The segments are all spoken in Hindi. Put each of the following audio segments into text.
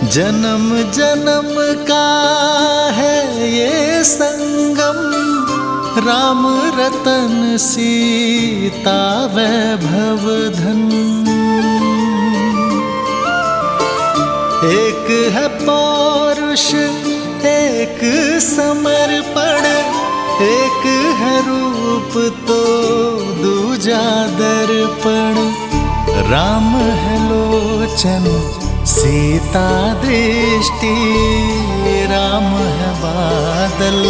जन्म जन्म का है ये संगम, राम रतन सीता वैभव धन। एक है पौरुष एक समर्पण, एक है रूप तो दूजा दर्पण। राम है लोचन सीता दृष्टि, राम है बादल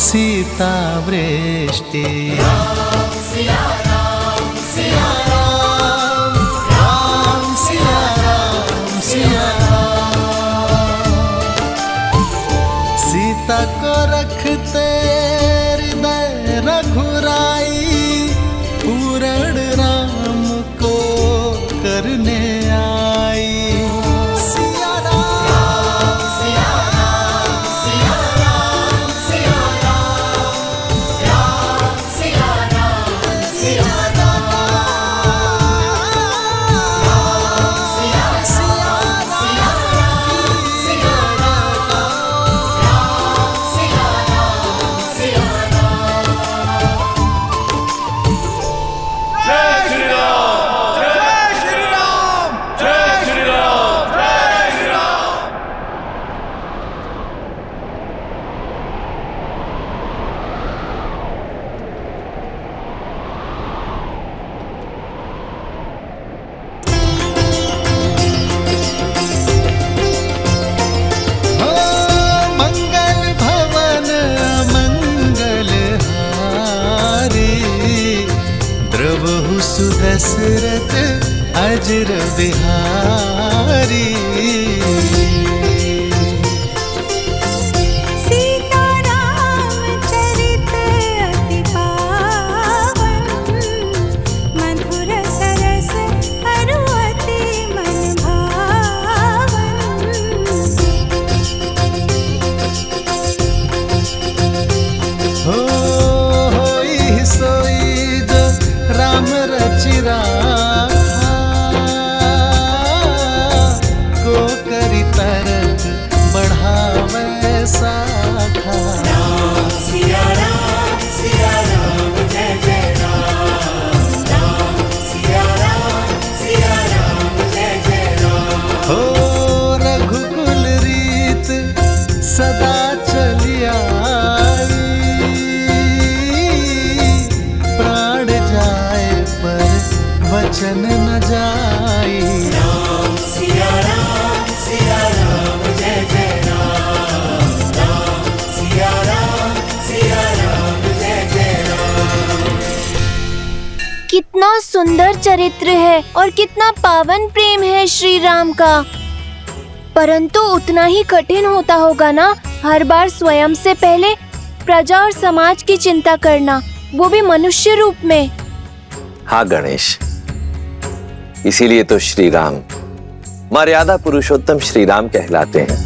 सीता वृष्टि। राम सिया राम सिया राम, राम सिया राम सिया राम। सीता को रखते हृदय रघुराई, पूर्ण राम को करने आई। दशरथ अजर बिहारी, सीता राम चरित अति पावन, मधुर सरस अरु अति मन भावन। होई सोई जो राम रचि राखा, को करी तरक बढ़ावे साखा। राम सिया राम जय जय राम, राम सिया राम जय जय राम। हो रघुकुल रीत सदा चली आई, प्राण जाए पर वचन न जाई। राम सिया राम जय जय राम, राम सिया राम जय जय राम। कितना सुंदर चरित्र है और कितना पावन प्रेम है श्री राम का। परंतु उतना ही कठिन होता होगा ना हर बार स्वयं से पहले प्रजा और समाज की चिंता करना, वो भी मनुष्य रूप में। हाँ गणेश, इसीलिए तो श्री राम मर्यादा पुरुषोत्तम श्री राम कहलाते हैं।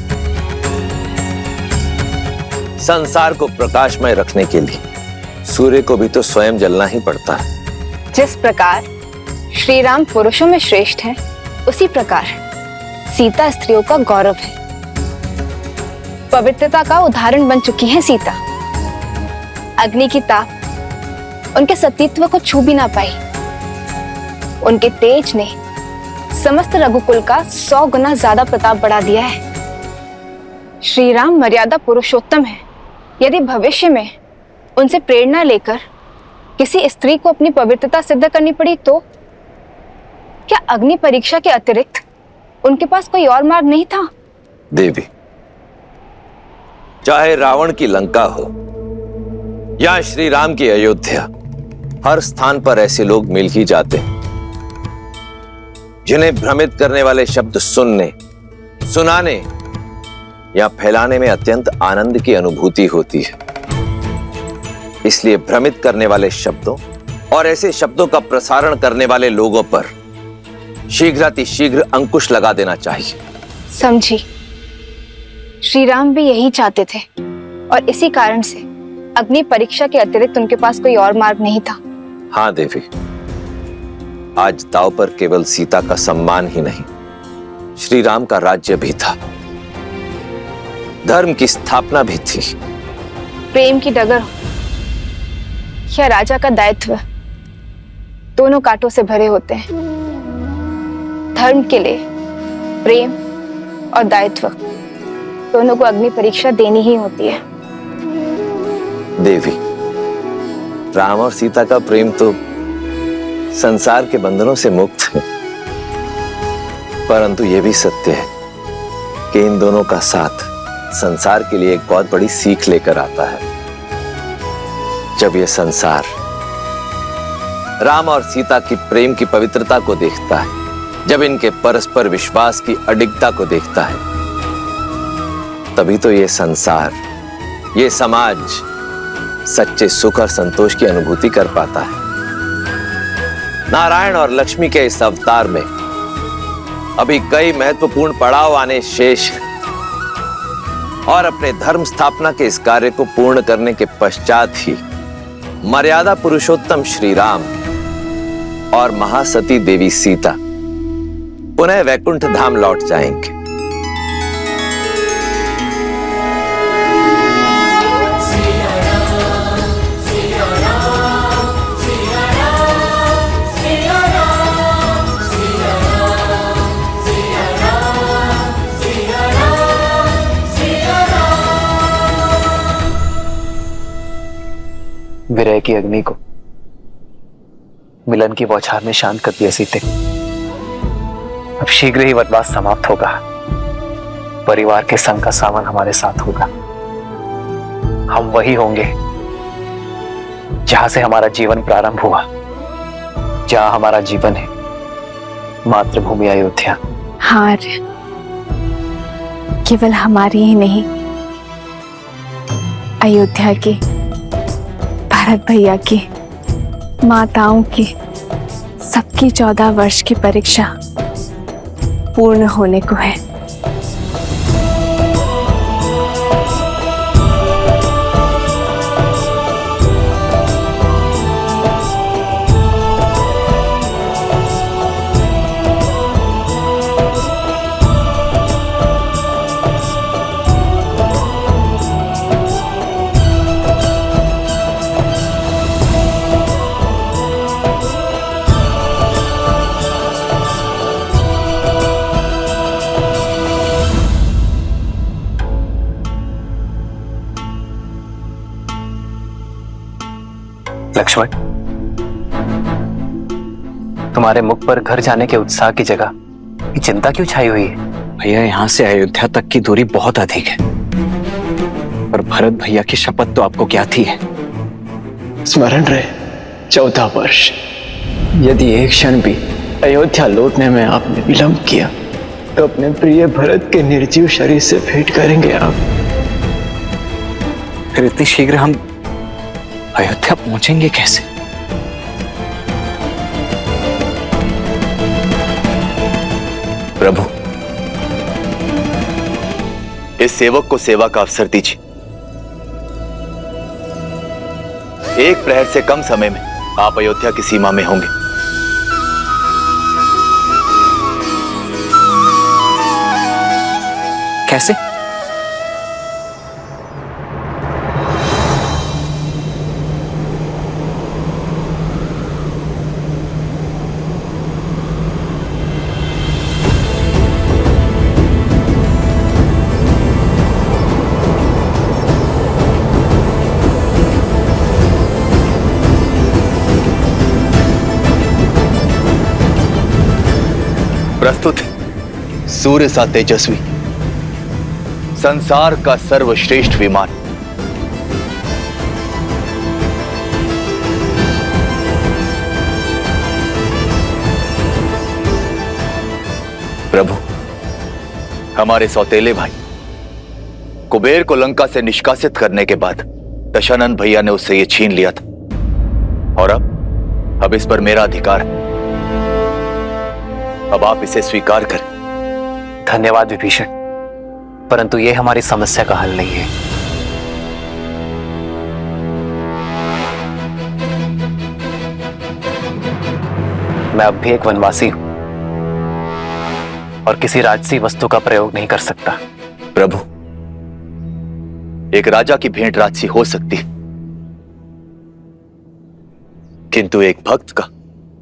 संसार को प्रकाशमय रखने के लिए सूर्य को भी तो स्वयं जलना ही पड़ता है। जिस प्रकार श्री राम पुरुषों में श्रेष्ठ हैं, उसी प्रकार सीता स्त्रियों का गौरव है। पवित्रता का उदाहरण बन चुकी है सीता। अग्नि की ताप उनके सतीत्व को छू भी ना पाई। उनके तेज ने समस्त रघुकुल का 100 गुना ज्यादा प्रताप बढ़ा दिया है। श्री राम मर्यादा पुरुषोत्तम है। यदि भविष्य में उनसे प्रेरणा लेकर किसी स्त्री को अपनी पवित्रता सिद्ध करनी पड़ी तो क्या अग्नि परीक्षा के अतिरिक्त उनके पास कोई और मार्ग नहीं था? देवी, चाहे रावण की लंका हो या श्री राम की अयोध्या, हर स्थान पर ऐसे लोग मिल ही जाते हैं जिन्हें भ्रमित करने वाले शब्द सुनने, सुनाने या फैलाने में अत्यंत आनंद की अनुभूति होती है। इसलिए भ्रमित करने वाले शब्दों और ऐसे शब्दों का प्रसारण करने वाले लोगों पर शीघ्रातिशीघ्र अंकुश लगा देना चाहिए। समझी। श्री राम भी यही चाहते थे और इसी कारण से अग्नि परीक्षा के अतिरिक्त उनके पास कोई और मार्ग नहीं था। हाँ देवी, आज दांव पर केवल सीता का सम्मान ही नहीं, श्री राम का राज्य भी था, धर्म की स्थापना भी थी। प्रेम की डगर या राजा का दायित्व दोनों कांटों से भरे होते हैं। धर्म के लिए प्रेम और दायित्व दोनों को अग्नि परीक्षा देनी ही होती है। देवी, राम और सीता का प्रेम तो संसार के बंधनों से मुक्त है, परंतु यह भी सत्य है कि इन दोनों का साथ संसार के लिए एक बहुत बड़ी सीख लेकर आता है। जब यह संसार राम और सीता की प्रेम की पवित्रता को देखता है, जब इनके परस्पर विश्वास की अडिगता को देखता है, तभी तो यह संसार, यह समाज सच्चे सुख और संतोष की अनुभूति कर पाता है। नारायण और लक्ष्मी के इस अवतार में अभी कई महत्वपूर्ण पड़ाव आने शेष हैं, और अपने धर्म स्थापना के इस कार्य को पूर्ण करने के पश्चात ही मर्यादा पुरुषोत्तम श्री राम और महासती देवी सीता पुनः वैकुंठ धाम लौट जाएंगे। विरह की अग्नि को मिलन की बौछार ने शांत कर दिया सीते। अब शीघ्र ही वनवास समाप्त होगा, परिवार के संग का सावन हमारे साथ होगा। हम वही होंगे जहां से हमारा जीवन प्रारंभ हुआ, जहां हमारा जीवन है मातृभूमि अयोध्या। हार केवल हमारी ही नहीं, अयोध्या की, भरत भैया की, माताओं की, सबकी 14 वर्ष की परीक्षा पूर्ण होने को है। लक्ष्मण, तुम्हारे मुख पर घर जाने के उत्साह की जगह ये चिंता क्यों छाई हुई है? भैया, यहाँ से अयोध्या तक की दूरी बहुत अधिक है, पर भरत भैया की शपथ तो आपको क्या थी है? स्मरण रहे 14 वर्ष। यदि एक क्षण भी अयोध्या लौटने में आपने विलंब किया तो अपने प्रिय भरत के निर्जीव शरीर से भेंट करेंगे आप। फिर इतनी शीघ्र हम अयोध्या पहुंचेंगे कैसे? प्रभु, इस सेवक को सेवा का अवसर दीजिए। एक प्रहर से कम समय में आप अयोध्या की सीमा में होंगे। कैसे? प्रस्तुत सूर्य सा तेजस्वी, संसार का सर्वश्रेष्ठ विमान, प्रभु, हमारे सौतेले भाई कुबेर को लंका से निष्कासित करने के बाद दशानन भैया ने उससे यह छीन लिया था, और अब इस पर मेरा अधिकार है। अब आप इसे स्वीकार करें। धन्यवाद विभीषण, परंतु यह हमारी समस्या का हल नहीं है। मैं अब भी एक वनवासी हूं, और किसी राजसी वस्तु का प्रयोग नहीं कर सकता। प्रभु, एक राजा की भेंट राजसी हो सकती है, किंतु एक भक्त का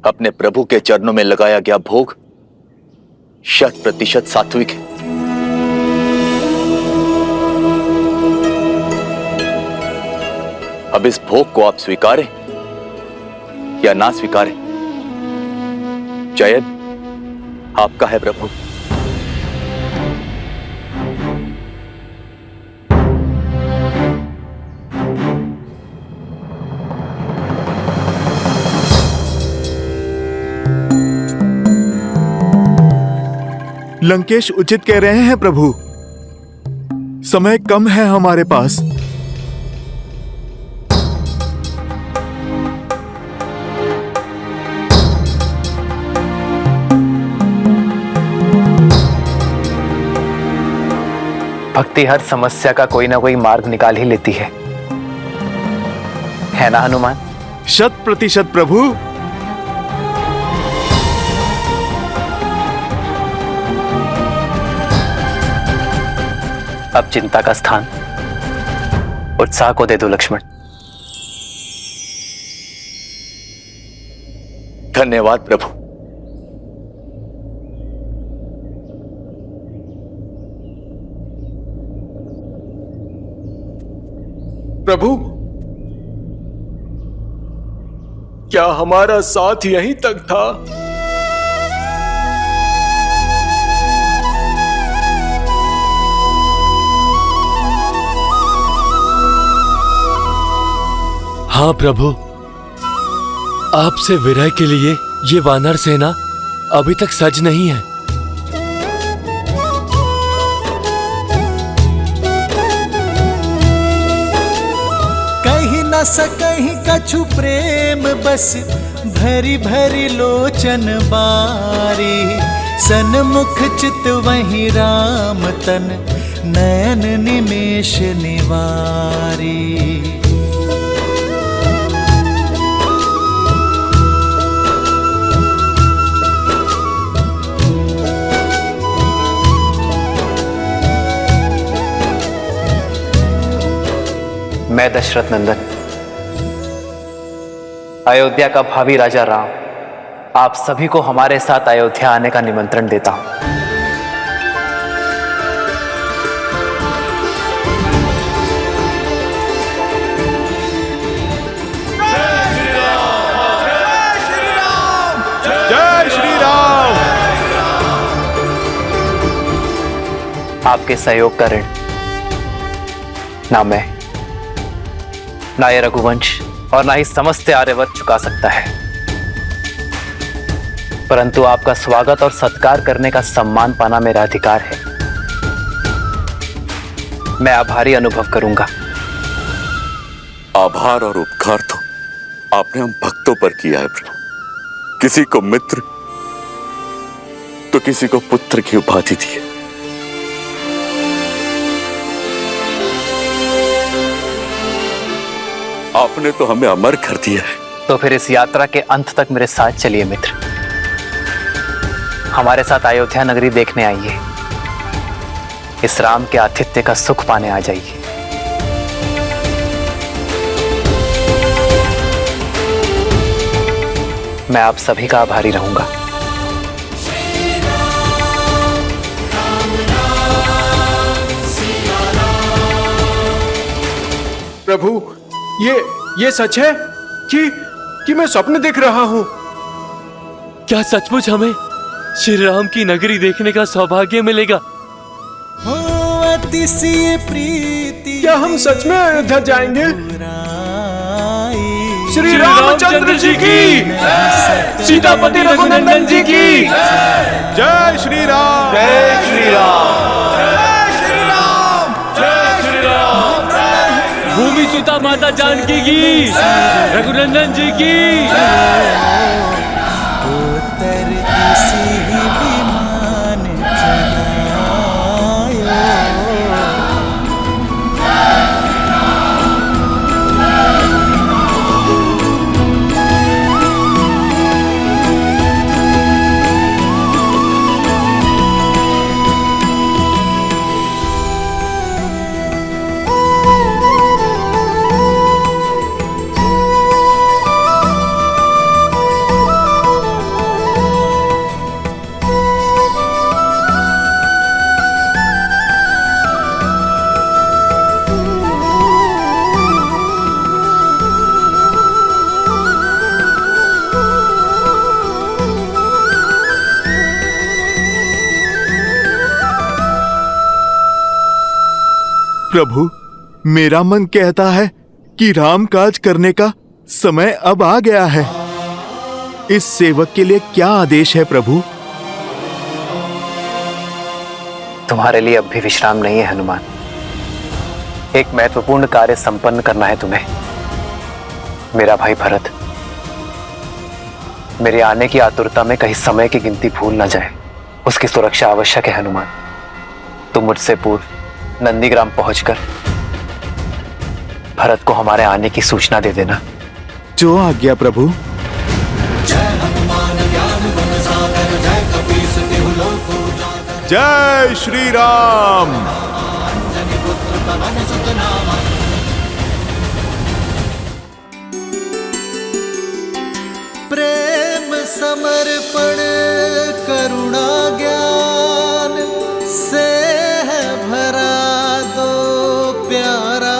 अपने प्रभु के चरणों में लगाया गया भोग 100% सात्विक है। अब इस भोग को आप स्वीकारें या ना स्वीकारें, चयन आपका है प्रभु। लंकेश उचित कह रहे हैं प्रभु, समय कम है हमारे पास। भक्ति हर समस्या का कोई ना कोई मार्ग निकाल ही लेती है ना हनुमान? 100% प्रभु। अब चिंता का स्थान उत्साह को दे दो लक्ष्मण। धन्यवाद प्रभु। प्रभु, क्या हमारा साथ यहीं तक था? हाँ प्रभु, आपसे विरह के लिए ये वानर सेना अभी तक सज नहीं है। कहीं न सकहीं कछु प्रेम बस भरी भरी लोचन बारी। सन्मुख चित वहीं राम तन नयन निमेष निवारी। मैं दशरथ नंदन, अयोध्या का भावी राजा राम, आप सभी को हमारे साथ अयोध्या आने का निमंत्रण देता हूं। जय श्री राम। आपके सहयोग का ऋण ना मैं, ना ये रघुवंश और ना ही समस्त आर्यवर्त चुका सकता है, परंतु आपका स्वागत और सत्कार करने का सम्मान पाना मेरा अधिकार है। मैं आभारी अनुभव करूंगा। आभार और उपकार तो आपने हम भक्तों पर किया है प्रभु। किसी को मित्र तो किसी को पुत्र की उपाधि दी है। आपने तो हमें अमर कर दिया है। तो फिर इस यात्रा के अंत तक मेरे साथ चलिए मित्र, हमारे साथ अयोध्या नगरी देखने आइए। इस राम के आतिथ्य का सुख पाने आ जाइए। मैं आप सभी का आभारी रहूंगा। प्रभु, ये सच है कि मैं स्वप्न देख रहा हूं? क्या सचमुच हमें श्री राम की नगरी देखने का सौभाग्य मिलेगा? हो अतिशय प्रीति क्या हम सच में अयोध्या जाएंगे? आई। श्री रामचंद्र जी की, सीतापति रघुनंदन जी की जय श्री राम। जय श्री राम। भूमि सुता माता जानकी की, रघुनंदन जी की। उतर किसी विमान चलायो। प्रभु, मेरा मन कहता है कि राम काज करने का समय अब आ गया है। इस सेवक के लिए क्या आदेश है प्रभु? तुम्हारे लिए अब भी विश्राम नहीं है हनुमान। एक महत्वपूर्ण कार्य संपन्न करना है तुम्हें। मेरा भाई भरत मेरे आने की आतुरता में कहीं समय की गिनती भूल न जाए, उसकी सुरक्षा आवश्यक है हनुमान। तुम मुझसे पूर्व नंदीग्राम पहुंचकर भरत को हमारे आने की सूचना दे देना। जो आज्ञा प्रभु। जय श्री राम। प्रेम समर्पण करुणा ज्ञान से है भरा दो प्यारा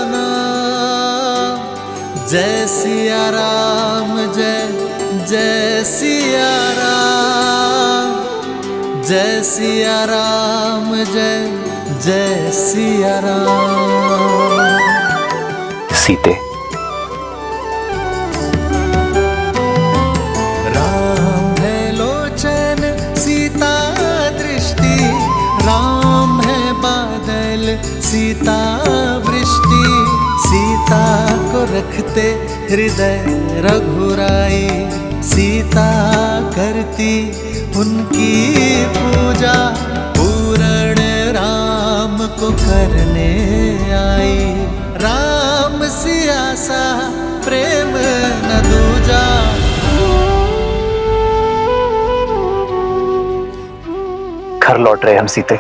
नाम। जय सिया राम, जय जय सिया राम, जय सिया राम, जय जय सिया राम। सीते, राम है लोचन सीता दृष्टि, राम है बादल सीता वृष्टि। सीता को रखते हृदय रघुराई, सीता करती उनकी पूजा। पूर्ण राम को करने आई, राम सिया सा प्रेम न दूजा। घर लौट रहे हम सीते।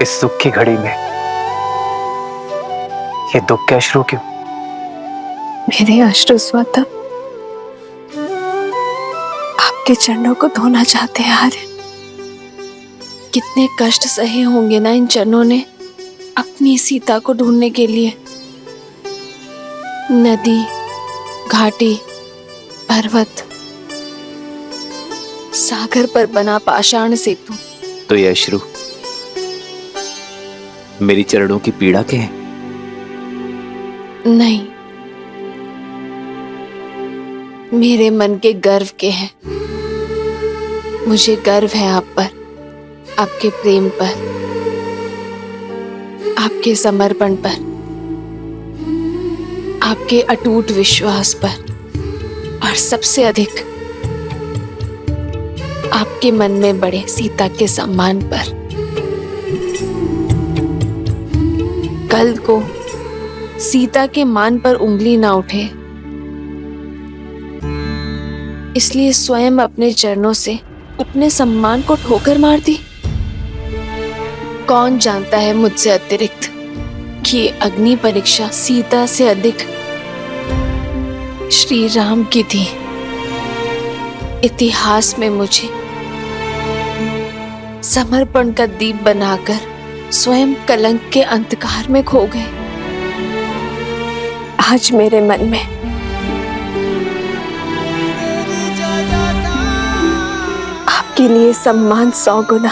इस सुख की घड़ी में ये दुख के अश्रु क्यों? मेरे अश्रु स्वतः आपके चरणों को धोना चाहते हैं आर्य। कितने कष्ट सहे होंगे ना इन चरणों ने अपनी सीता को ढूंढने के लिए। नदी, घाटी, पर्वत, सागर पर बना पाषाण सेतु। तो ये अश्रु मेरी चरणों की पीड़ा के हैं? नहीं, मेरे मन के गर्व के हैं। मुझे गर्व है आप पर, आपके प्रेम पर, आपके समर्पण पर, आपके अटूट विश्वास पर, और सबसे अधिक आपके मन में बड़े सीता के सम्मान पर। कल को सीता के मान पर उंगली ना उठे, इसलिए स्वयं अपने चरणों से अपने सम्मान को ठोकर मार दी। कौन जानता है मुझसे अतिरिक्त कि ये अग्नि परीक्षा सीता से अधिक श्री राम की थी। इतिहास में मुझे समर्पण का दीप बनाकर स्वयं कलंक के अंधकार में खो गए। आज मेरे मन में आपके लिए सम्मान 100 गुना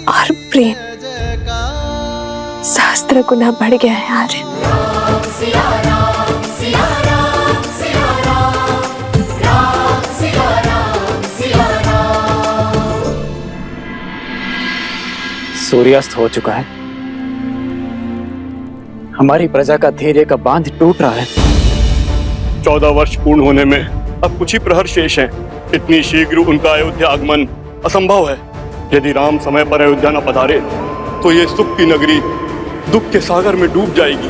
और प्रेम सहस्त्र गुना बढ़ गया है आर्य। सूर्यास्त हो चुका है। हमारी प्रजा का धैर्य का बांध टूट रहा है। 14 वर्ष पूर्ण होने में अब कुछ ही प्रहर शेष हैं। इतनी शीघ्र उनका अयोध्या आगमन असंभव है। यदि राम समय पर अयोध्या न पधारे तो ये सुख की नगरी दुख के सागर में डूब जाएगी।